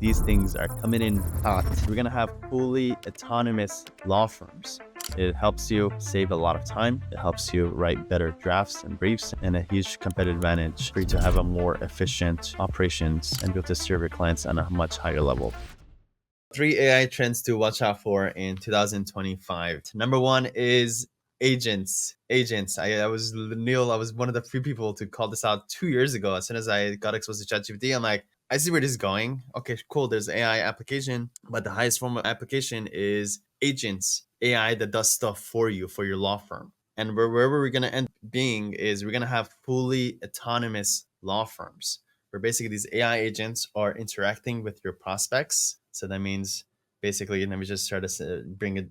these things are coming in hot. We're going to have fully autonomous law firms. It helps you save a lot of time. It helps you write better drafts and briefs, and a huge competitive advantage for you to have a more efficient operations and be able to serve your clients on a much higher level. 3 AI trends to watch out for in 2025. Number one is agents. I was one of the few people to call this out 2 years ago. As soon as I got exposed to ChatGPT, I'm like, I see where this is going. Okay, cool. There's AI application, but the highest form of application is agents, AI that does stuff for you, for your law firm. And wherever we're going to end being is we're going to have fully autonomous law firms where basically these AI agents are interacting with your prospects. So that means basically, let me just try to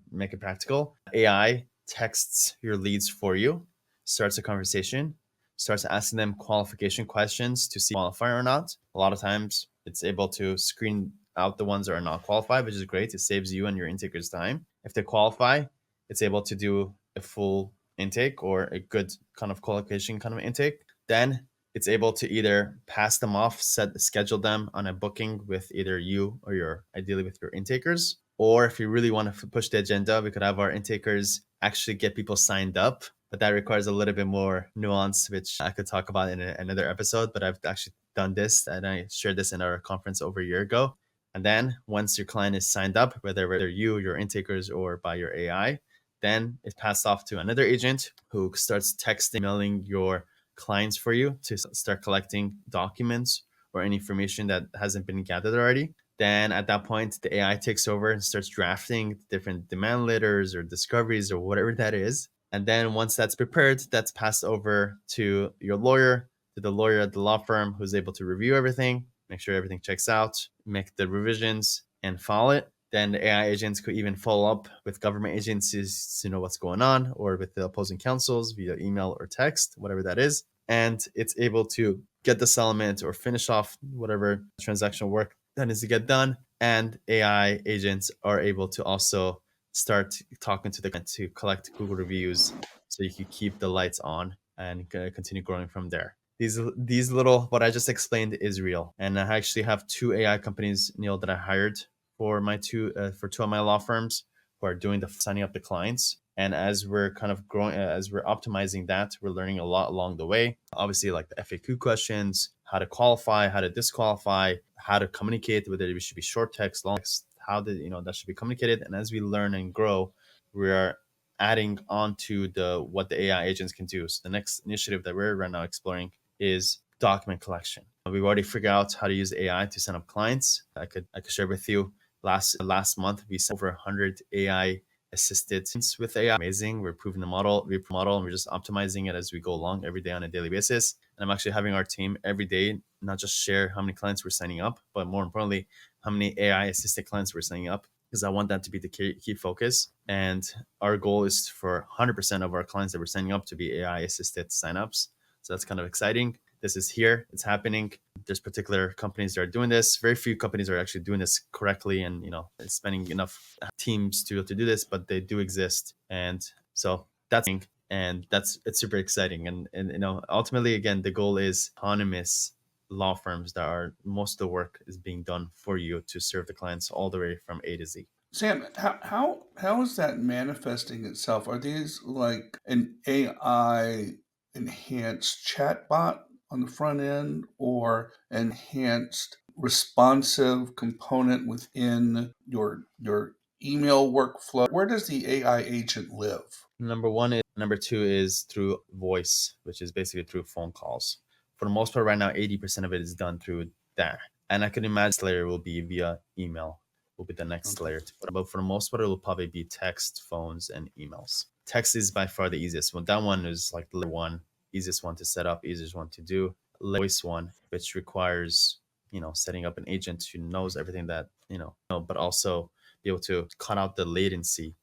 make it practical. AI texts your leads for you, starts a conversation, starts asking them qualification questions to see if they qualify or not. A lot of times it's able to screen out the ones that are not qualified, which is great. It saves you and your intakers time. If they qualify, it's able to do a full intake or a good kind of qualification kind of intake. Then it's able to either pass them off, schedule them on a booking with either you or ideally with your intakers. Or if you really want to push the agenda, we could have our intakers actually get people signed up. But that requires a little bit more nuance, which I could talk about in another episode. But I've actually done this, and I shared this in our conference over a year ago. And then once your client is signed up, whether you, your intakers, or by your AI, then it's passed off to another agent who starts texting, mailing your clients for you to start collecting documents or any information that hasn't been gathered already. Then at that point, the AI takes over and starts drafting different demand letters or discoveries or whatever that is. And then once that's prepared, that's passed over to your lawyer, to the lawyer at the law firm who's able to review everything, make sure everything checks out, make the revisions and file it. Then the AI agents could even follow up with government agencies to know what's going on, or with the opposing counsels via email or text, whatever that is. And it's able to get the settlement or finish off whatever transactional work that needs to get done. And AI agents are able to also start talking to the client to collect Google reviews so you can keep the lights on and continue growing from there. These little, what I just explained is real. And I actually have 2 AI companies, Neil, that I hired for my 2 of my law firms who are doing the signing up the clients. And as we're kind of growing, as we're optimizing that, we're learning a lot along the way. Obviously, like the FAQ questions, how to qualify, how to disqualify, how to communicate, whether it should be short text, long text, how that should be communicated. And as we learn and grow, we are adding on to what the AI agents can do. So the next initiative that we're right now exploring is document collection. We've already figured out how to use AI to sign up clients. I could share with you. Last month, we sent over 100 AI assisted with AI. Amazing. We're improving the model, and we're just optimizing it as we go along every day on a daily basis. And I'm actually having our team every day not just share how many clients we're signing up, but more importantly, how many AI assisted clients we're signing up, because I want that to be the key focus. And our goal is for 100% of our clients that we're signing up to be AI assisted signups. So that's kind of exciting. This is here. It's happening. There's particular companies that are doing this. Very few companies are actually doing this correctly and, spending enough teams to do this, but they do exist. And so it's super exciting. And ultimately, again, the goal is autonomous law firms that are, most of the work is being done for you to serve the clients all the way from A to Z. Sam, how is that manifesting itself? Are these like an AI enhanced chatbot on the front end, or enhanced responsive component within your email workflow? Where does the AI agent live? Number 2 is through voice, which is basically through phone calls. For the most part, right now, 80% of it is done through that. And I can imagine this layer will be via email, will be the next layer. But for the most part, it will probably be text, phones, and emails. Text is by far the easiest one. That one is like the one, easiest one to set up, easiest one to do. Voice one, which requires, setting up an agent who knows everything that, but also be able to cut out the latency.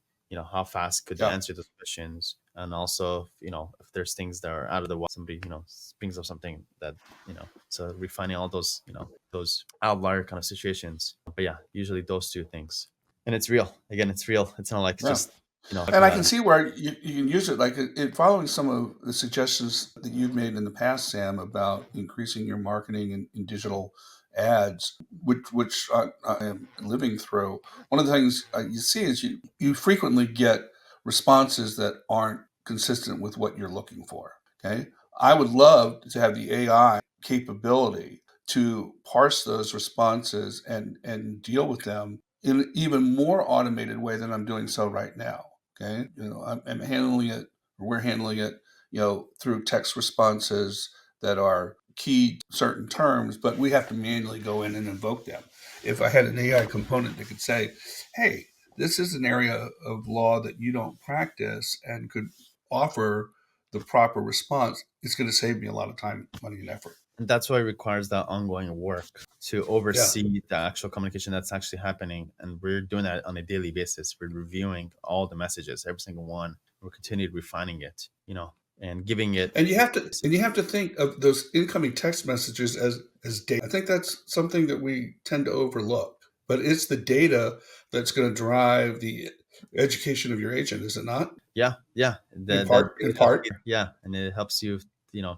How fast could you answer those questions? And also, if there's things that are out of the way, somebody, brings up something that, so refining all those, those outlier kind of situations. But yeah, usually those 2 things. And it's real. Again, it's real. It's not like just, And I can see where you can use it, like following some of the suggestions that you've made in the past, Sam, about increasing your marketing in digital ads, which I am living through. One of the things you see is you frequently get responses that aren't consistent with what you're looking for. Okay, I would love to have the AI capability to parse those responses and deal with them in an even more automated way than I'm doing so right now. Okay, I'm handling it, we're handling it, through text responses that are key certain terms, but we have to manually go in and invoke them. If I had an AI component that could say, hey, this is an area of law that you don't practice, and could offer the proper response, it's going to save me a lot of time, money, and effort. And that's why it requires that ongoing work to Yeah. oversee the actual communication that's actually happening. And we're doing that on a daily basis. We're reviewing all the messages, every single one. We're continued refining it, and giving it. And you have to think of those incoming text messages as data. I think that's something that we tend to overlook. But it's the data that's going to drive the education of your agent, is it not? Yeah, yeah. In That part, in part. yeah, and it helps you,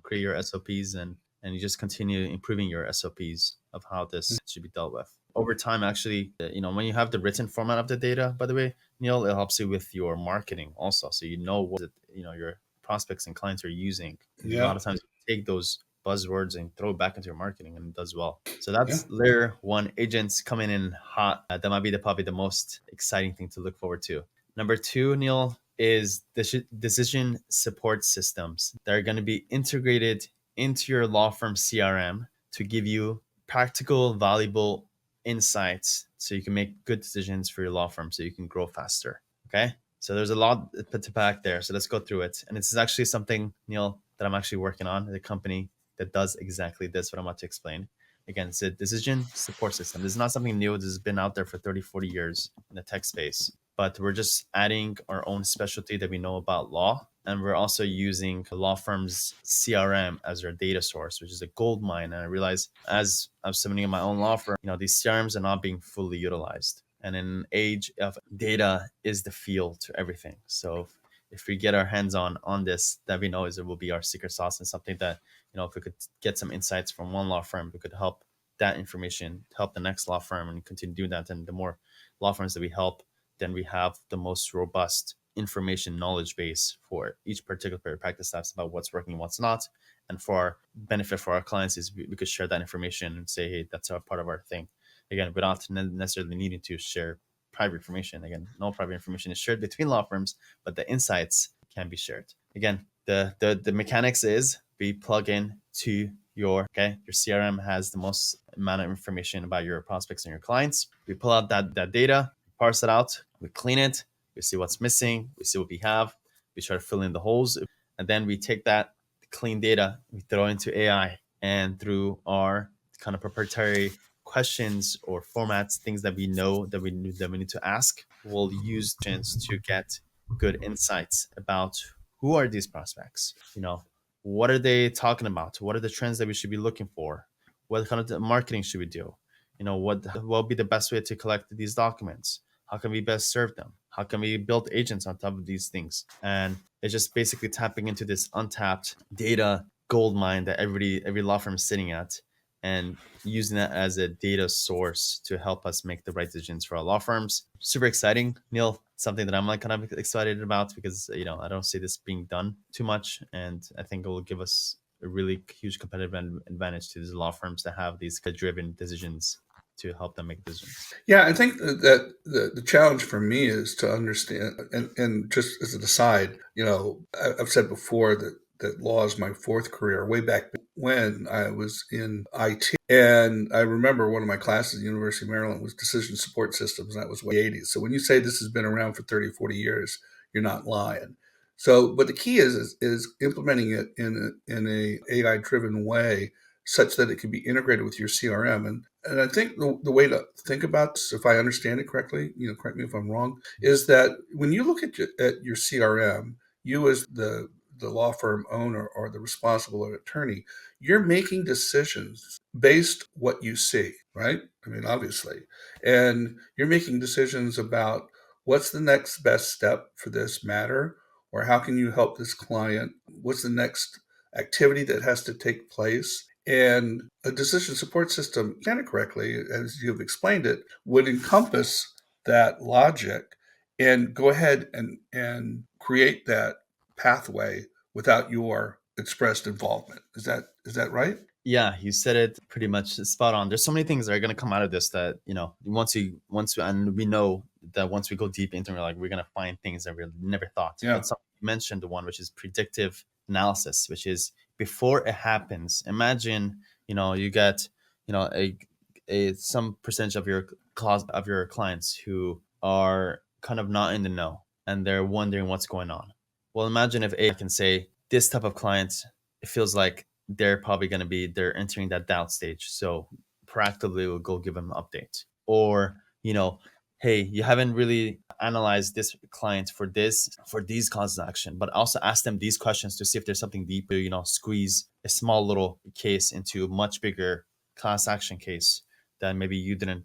create your SOPs, and you just continue improving your SOPs of how this should be dealt with over time. Actually, when you have the written format of the data, by the way, Neil, it helps you with your marketing also, so what your prospects and clients are using. And a lot Yeah, of times, you take those buzzwords and throw it back into your marketing, and it does well. So yeah. that's layer one. Agents coming in hot. That might be probably the most exciting thing to look forward to. Number two, Neil, is decision support systems that are going to be integrated into your law firm CRM to give you practical, valuable insights so you can make good decisions for your law firm so you can grow faster. Okay. So there's a lot to pack there. So let's go through it. And this is actually something, Neil, that I'm actually working on, the company that does exactly this, what I'm about to explain. Again, it's a decision support system. This is not something new. This has been out there for 30, 40 years in the tech space, but we're just adding our own specialty that we know about law. And we're also using the law firm's CRM as our data source, which is a gold mine. And I realize as I'm submitting my own law firm, these CRMs are not being fully utilized. And in an age of data is the fuel to everything. So if we get our hands on this, that we know is it will be our secret sauce, and something that, if we could get some insights from one law firm, we could help that information help the next law firm and continue doing that. And the more law firms that we help, then we have the most robust information knowledge base for each particular practice types about what's working and what's not. And for our benefit for our clients is we could share that information and say, hey, that's a part of our thing. Again, without necessarily needing to share private information. Again, no private information is shared between law firms, but the insights can be shared. Again, the mechanics is we plug in to your CRM has the most amount of information about your prospects and your clients. We pull out that data, parse it out, we clean it, we see what's missing, we see what we have, we try to fill in the holes, and then we take that clean data, we throw into AI, and through our kind of proprietary questions or formats, things that we know that we need to ask, we'll use agents to get good insights about who are these prospects. What are they talking about? What are the trends that we should be looking for? What kind of marketing should we do? What will be the best way to collect these documents? How can we best serve them? How can we build agents on top of these things? And it's just basically tapping into this untapped data gold mine that every law firm is sitting at, and using that as a data source to help us make the right decisions for our law firms. Super exciting, Neil. Something that I'm kind of excited about because I don't see this being done too much, and I think it will give us a really huge competitive advantage to these law firms that have these driven decisions to help them make decisions. Yeah, I think that the challenge for me is to understand, and just as an aside, I've said before that law is my fourth career, way back when I was in IT. And I remember one of my classes at the University of Maryland was decision support systems, and that was the 80s. So when you say this has been around for 30, 40 years, you're not lying. So, but the key is implementing it in a AI driven way such that it can be integrated with your CRM. And I think the way to think about this, if I understand it correctly, correct me if I'm wrong, is that when you look at your CRM, you as the law firm owner or the responsible attorney, you're making decisions based what you see, right? I mean, obviously. And you're making decisions about what's the next best step for this matter, or how can you help this client? What's the next activity that has to take place? And a decision support system, kind of correctly, as you've explained it, would encompass that logic and go ahead and create that pathway without your expressed involvement. Is that right? Yeah, you said it pretty much spot on. There's so many things that are gonna come out of this that, and we know that once we go deep into it, like we're gonna find things that we never thought. Yeah. But you mentioned the one which is predictive analysis, which is before it happens. Imagine, you get, a some percentage of your clients who are kind of not in the know and they're wondering what's going on. Well, imagine if AI can say this type of client, it feels like they're entering that doubt stage. So proactively we'll go give them an update. Or, hey, you haven't really analyzed this client for these causes of action, but also ask them these questions to see if there's something deeper, squeeze a small little case into a much bigger class action case that maybe you didn't,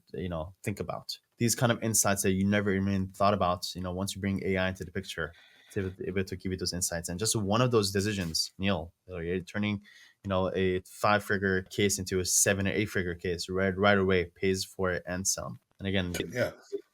think about. These kind of insights that you never even thought about, once you bring AI into the picture, to be able to give you those insights. And just one of those decisions, Neil, turning, a 5-figure case into a 7 or 8-figure case right away pays for it and some. And again,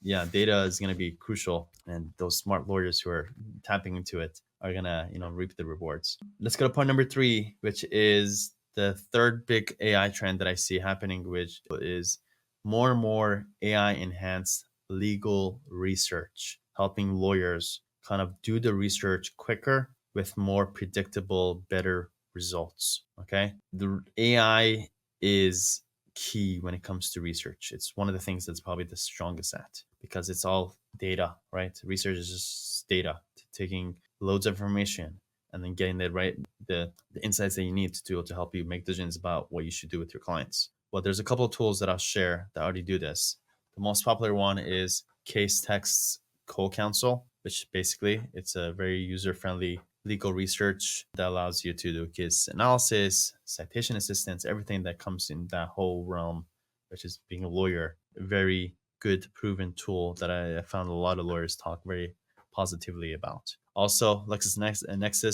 Yeah. data is going to be crucial, and those smart lawyers who are tapping into it are going to, reap the rewards. Let's go to point number 3, which is the third big AI trend that I see happening, which is more and more AI enhanced legal research, helping lawyers kind of do the research quicker with more predictable, better results. Okay. The AI is key when it comes to research. It's one of the things that's probably the strongest at, because it's all data, right? Research is just data, taking loads of information and then getting the insights that you need to help you make decisions about what you should do with your clients. Well, there's a couple of tools that I'll share that already do this. The most popular one is Casetext's CoCounsel, which basically it's a very user-friendly legal research that allows you to do case analysis, citation assistance, everything that comes in that whole realm, which is being a lawyer. A very good, proven tool that I found a lot of lawyers talk very positively about. Also, Lexis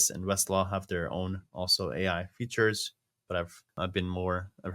and Westlaw have their own also AI features, but I've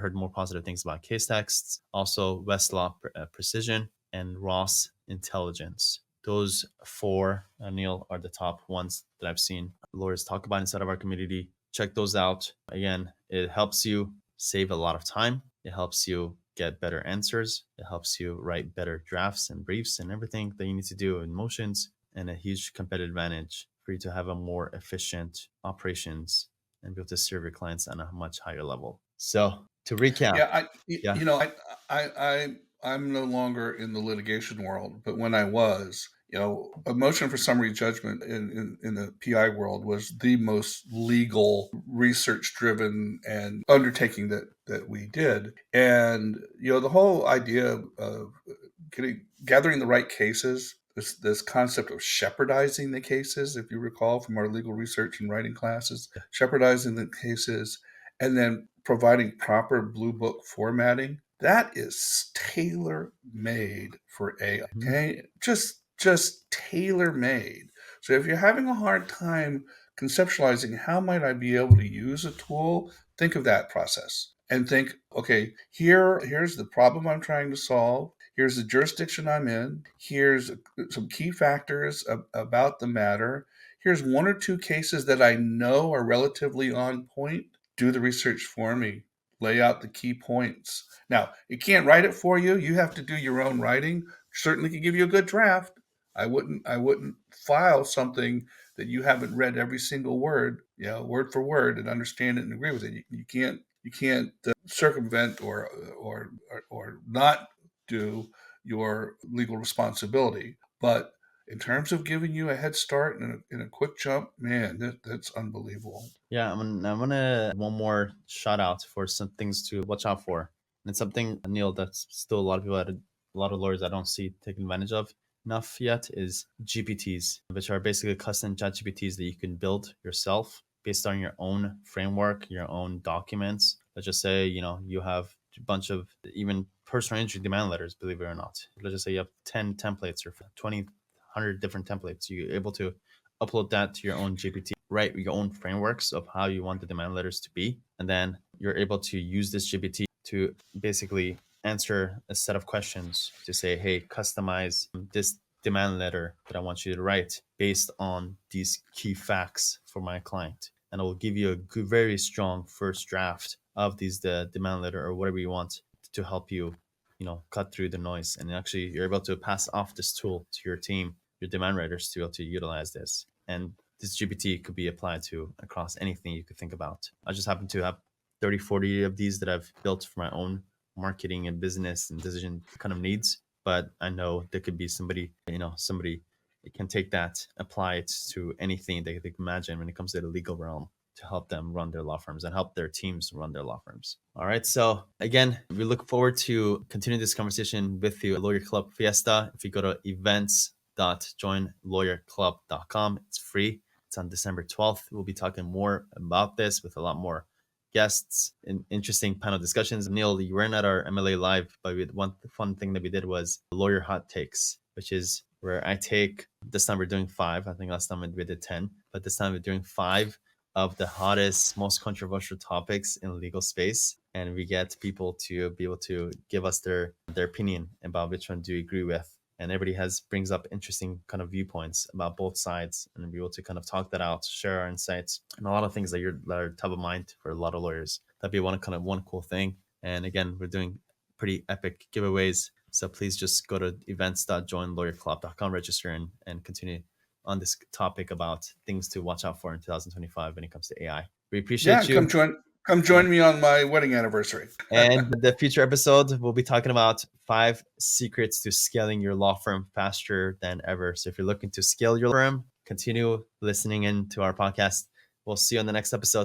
heard more positive things about Casetexts. Also, Westlaw Precision and Ross Intelligence. Those 4, Neil, are the top ones that I've seen lawyers talk about inside of our community. Check those out. Again, it helps you save a lot of time. It helps you get better answers. It helps you write better drafts and briefs and everything that you need to do in motions, and a huge competitive advantage for you to have a more efficient operations and be able to serve your clients on a much higher level. So to recap, I'm no longer in the litigation world, but when I was, a motion for summary judgment in the PI world was the most legal, research-driven and undertaking that we did. And the whole idea of gathering the right cases, this concept of Shepardizing the cases, if you recall from our legal research and writing classes, Shepardizing the cases, and then providing proper Bluebook formatting, that is tailor-made for AI. Okay, just tailor-made. So if you're having a hard time conceptualizing how might I be able to use a tool, think of that process and think, okay, here's the problem I'm trying to solve. Here's the jurisdiction I'm in. Here's some key factors about the matter. Here's 1 or 2 cases that I know are relatively on point. Do the research for me. Lay out the key points. Now, it can't write it for you. You have to do your own writing. Certainly can give you a good draft. I wouldn't file something that you haven't read every single word, word for word, and understand it and agree with it. You can't circumvent or not do your legal responsibility. But in terms of giving you a head start in a quick jump, man, that's unbelievable. Yeah, I'm gonna one more shout out for some things to watch out for. And it's something, Neil, that's still a lot of lawyers I don't see taking advantage of enough yet is GPTs, which are basically custom chat GPTs that you can build yourself based on your own framework, your own documents. Let's just say, you have a bunch of even personal injury demand letters, believe it or not. Let's just say you have 10 templates or 20, 100 different templates. You're able to upload that to your own GPT write your own frameworks of how you want the demand letters to be. And then you're able to use this GPT to basically answer a set of questions to say, hey, customize this demand letter that I want you to write based on these key facts for my client. And it will give you a good, very strong first draft of the demand letter or whatever you want to help you, cut through the noise. And actually you're able to pass off this tool to your team, your demand writers, to be able to utilize this. And this GPT could be applied to across anything you could think about. I just happen to have 30, 40 of these that I've built for my own marketing and business and decision kind of needs. But I know there could be somebody can take that, apply it to anything they can imagine when it comes to the legal realm to help them run their law firms and help their teams run their law firms. All right. So again, we look forward to continuing this conversation with you at Lawyer Club Fiesta. If you go to events.joinlawyerclub.com, it's free. It's on December 12th. We'll be talking more about this with a lot more guests and interesting panel discussions. Neil, you weren't at our MLA Live, but one fun thing that we did was lawyer hot takes, which is where I take, this time we're doing 5. I think last time we did 10, but this time we're doing 5 of the hottest, most controversial topics in legal space. And we get people to be able to give us their opinion about which one do you agree with. And everybody brings up interesting kind of viewpoints about both sides, and be able to kind of talk that out, share our insights, and a lot of things that are top of mind for a lot of lawyers. That'd be one cool thing. And again, we're doing pretty epic giveaways. So please just go to events.joinlawyerclub.com, register and continue on this topic about things to watch out for in 2025 when it comes to AI. We appreciate you. Come join me on my wedding anniversary. And the future episode, we'll be talking about 5 secrets to scaling your law firm faster than ever. So if you're looking to scale your firm, continue listening in to our podcast. We'll see you on the next episode.